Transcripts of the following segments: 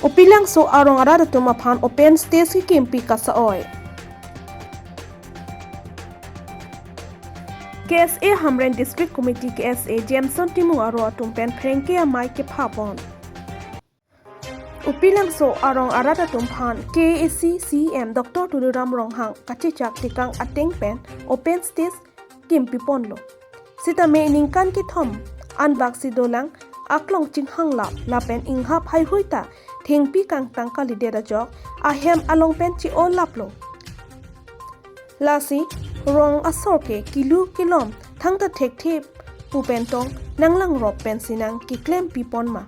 Upilang so arong arada tumaphan open stage ki kimpi kasaoy. KSA Hamren District Committee KSA Jameson Timu aro tumpen Frankie amai ke phapon. Upilang so arong arada tumphan KAC CM Dr. Tuluram Ronghang kachichak tikang ateng pen open stage kimpi ponlo. Sita me ningkan ki thom anbak sidolang aklong chinghang lapen inghap hai huita thengpi kang tangka lidera jok ahem along pen chi o laplo. Lasi rong asorke kilu kilom thangta thek thep pupen tong nanglang rop pen sinang ki klem pipon ma.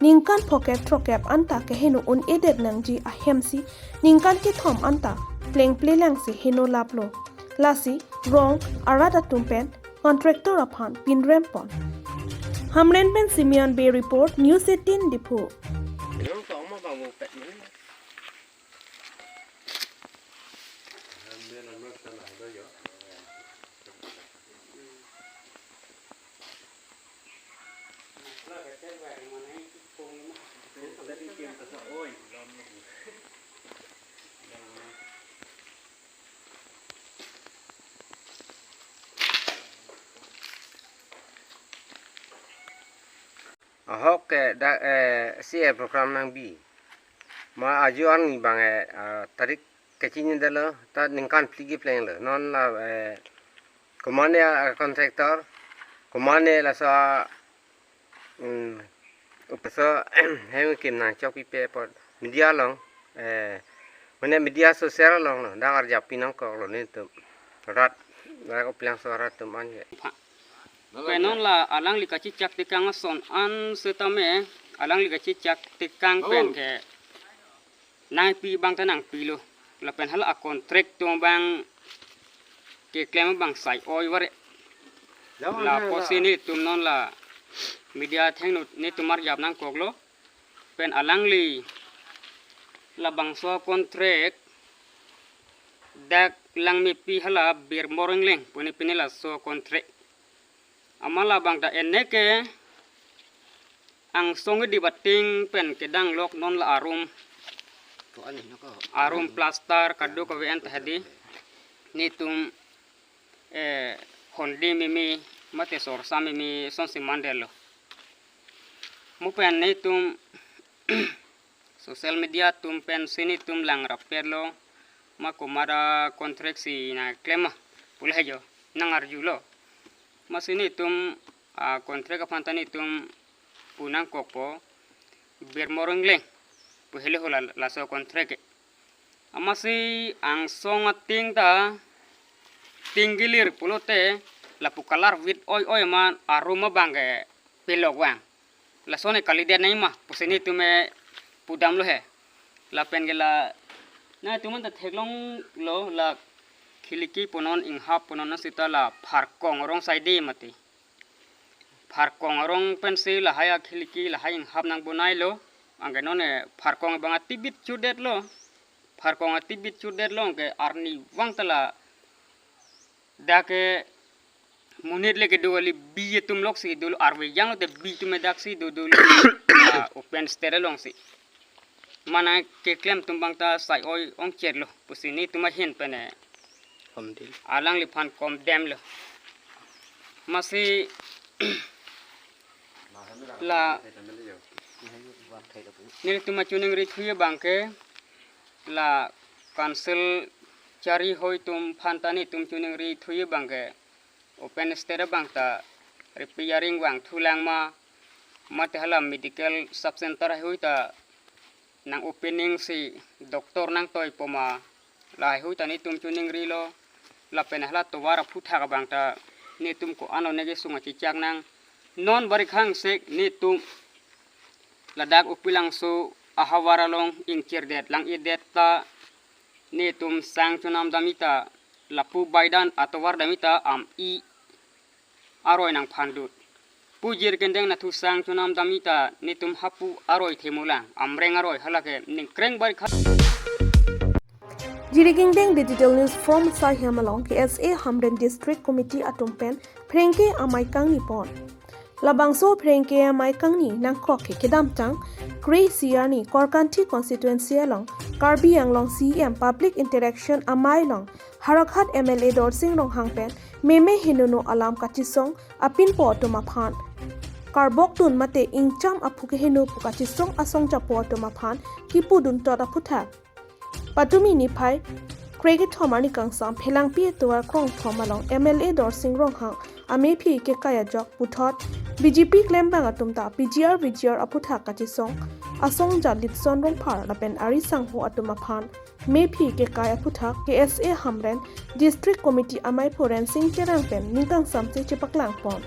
Ningkan poket trokep anta ke henu un edet nangji ahem si ningkan ki thom anta pleng plelang si heno laplo. Lasi rong arada tumpen contractor upon pin rempon. Hamren pen Simeon Bay report News 18 Dipu. Ahok da CA program nang bi ma ajuan ni bang tarik kecilnya dalo ta ningkan pligi plan lo non la komane kontraktor komane la sa upasa hem kim nang choki pe por media long mana media sosial long no da arja pinang ko lo ni tu rat da ko plan so rat tu man ye Penon la alang li kaci cak tikang son an setame alang li kaci cak tikang pen ke nang pi bang tanang pi lo la pen hal a kontrak tu bang ke klem bang sai oi ware la posini tum non la media theng no ni tumar jap nang koklo pen alang li la bang so kontrak dak lang mi pi hala bir moreng leng puni pini la so kontrak amala bang da eneke ang songi di bating pen kedang lok non la arum plaster kadu ko wen tadi nitum hondi mimi mate sor sami mi son si mandelo mu pen nitum social media tum pen sini tum lang rapelo makumara kontrak si na klema pulhejo nang arjulo masini tum kontrak apantani tum punang kokpo bermorong leng puhele hola laso kontrak amasi ang songa tingta tinggilir pulote la pukalar wit oi man aroma bange pelogwang la sone kalide naima pusini tume pudam lo he la pengela na tuman ta theglong lo la khiliki ponon inghap ponon sita la pharkong rong saidi mati pharkong rong pensi la haya khiliki la haing hap nang bunai lo angenone pharkong banga tibit chudet lo pharkong tibit chudet lo ke arni wang tala dake munit leke doli biye tum lok si dulu arwe yang te bi tum dak si dulu open stere long si mana ke klem tumbang ta sai oi ong cherlo pusini tuma hin pene alang li pan kom dem lo masih la nil tuma chuning ri thuye bangke la cancel cari hoi tum phantani tum chuning ri thuye bangke open stere bangta repairing wang thulang ma mate hala medical sub center hoita nang opening si doktor nang toy poma la hoita ni tum chuning ri lo la penahla to wara phutha ka bangta ni tum ko ano nege sunga chichak nang non bari khang sek ni tum ladak upilang so ahawara long ingcher det lang idet ta ni tum sang chunam damita lapu baidan atowar damita am I aroy nang phandut pujir kendeng na thu sang chunam damita ni tum hapu aroy themulang amreng aroy halake ning kreng bari kha Jirigingdeng Digital News from Sahiamalong KSA Hamren District Committee Atumpen Prenke Amaikang Nipon. labang so phreng ke mai kang ni nang kho ke kedam tang Grey CR ni Korkanti constituency along Karbi Anglong CM public interaction amai long Harakhat MLA Dorsing Rong Hangpen meme hinuno alam kachisong apin po to maphan Karbok tun mate ingcham aphuke hinu pukachisong asong chapo to maphan kipudun to aputha Patumi ni phai Craig Thomani kangsam phelang pi tuar krong thomalong MLA Dorsing Rong Hang ame phi ke kaya jok puthot BJP claim bang atumta PGR aputha kachisong asong jalit son rong phar lapen ari sangho atuma phan me phi ke kaya putha KSA Hamren district committee amai foren sing cherang pen ningkang samche chepaklang pon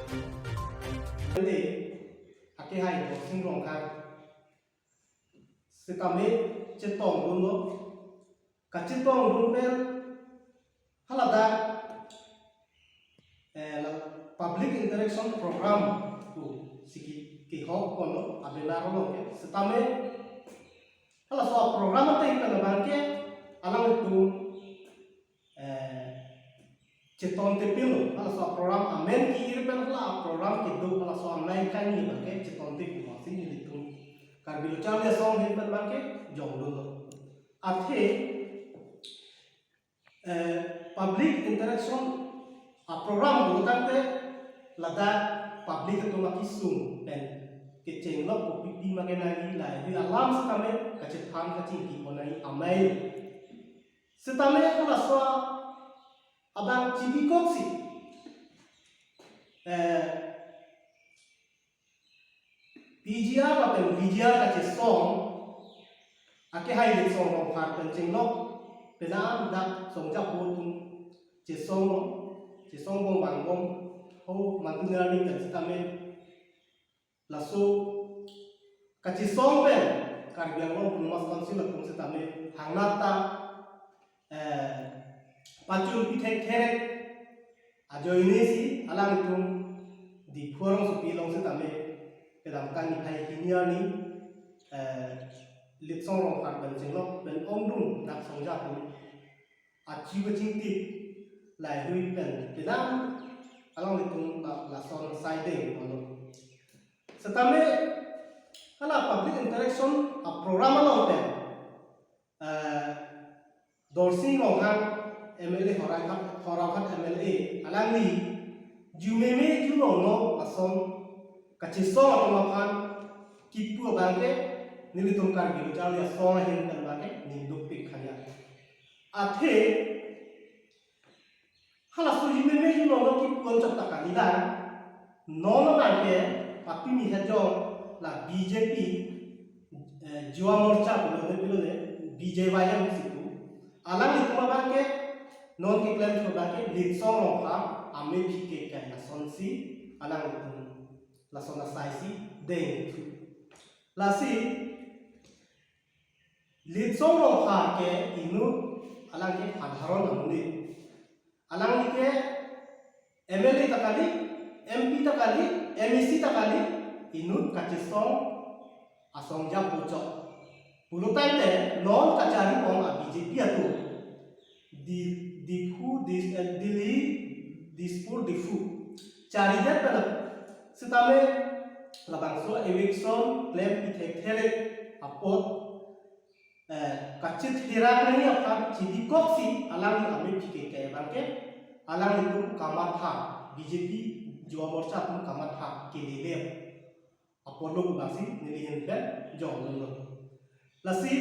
Ade ake hai do sing rong kha sekame chetong dun lo ka chetong dun pen halada la public interaction program tu siki ki hok kono abela ro ke setame hala so program te kan bangke alang tu chetong te pilo hala so program amen ki ir pen hala program ki do hala so amnai kan ni bangke chetong te pilo sing ni tu kar bilu chal ya song hin pen bangke jong do athe public interaction a program do tante lada public to makisung pen ke cheng lo ko pi ma ke na gi lai hi alam setame ka che tham ka ching ki onai amai setame ko la so abang chibi koksi PGR la pen VGR ka che song ake hai le song ro kha pen cheng lo penam dak song ja po tum che song bong bang bong ho mantunera ni ka setame la so kachi song pen karbiang lo pumas konsil tum setame hangnata pacul pithek therek ajoini si alang tum di forong su pilong setame kedam kan ni hai hinia ni lit song rong khan ben cheng lo ben ong dung dak song ja tum achi ba ching ti lai hui pen kedam alang tum la son sai de ono setame hala public interaction a program along pen Dorsing Rong Hang MLA Horakat MLA alang ni jumeme juno no ason kachisong atamapan kipu bangke nilitum kar bilu chal ya song hin kan bangke ninduk pik khanya athe hala so jumeme juno no kipu on chap takalila no no bangke api mi hajo la BJP Jiwa Morcha bilo ne BJYM situ alang itu bangke non ki plan to bangke lit song rong ha ame phike ka la son si alang itu la son la sai si deng tu la si lit song rong ha ke inu alang ke adharon amuni alang ke MLA takali MP takali MEC takali inu kachisong asong ja pucok pulutai te non kacari om a BJP atu di fu dili dispur di fu cari det pada setame labang so eviction claim ithek there apot kacit hirak ni apa cidi koksi alang ni ame pike ke bangke alang itu kamat ha BJP Jiwa Morcha tu kamat ha kelele Apollo basi nilihin pen jong lolo lasi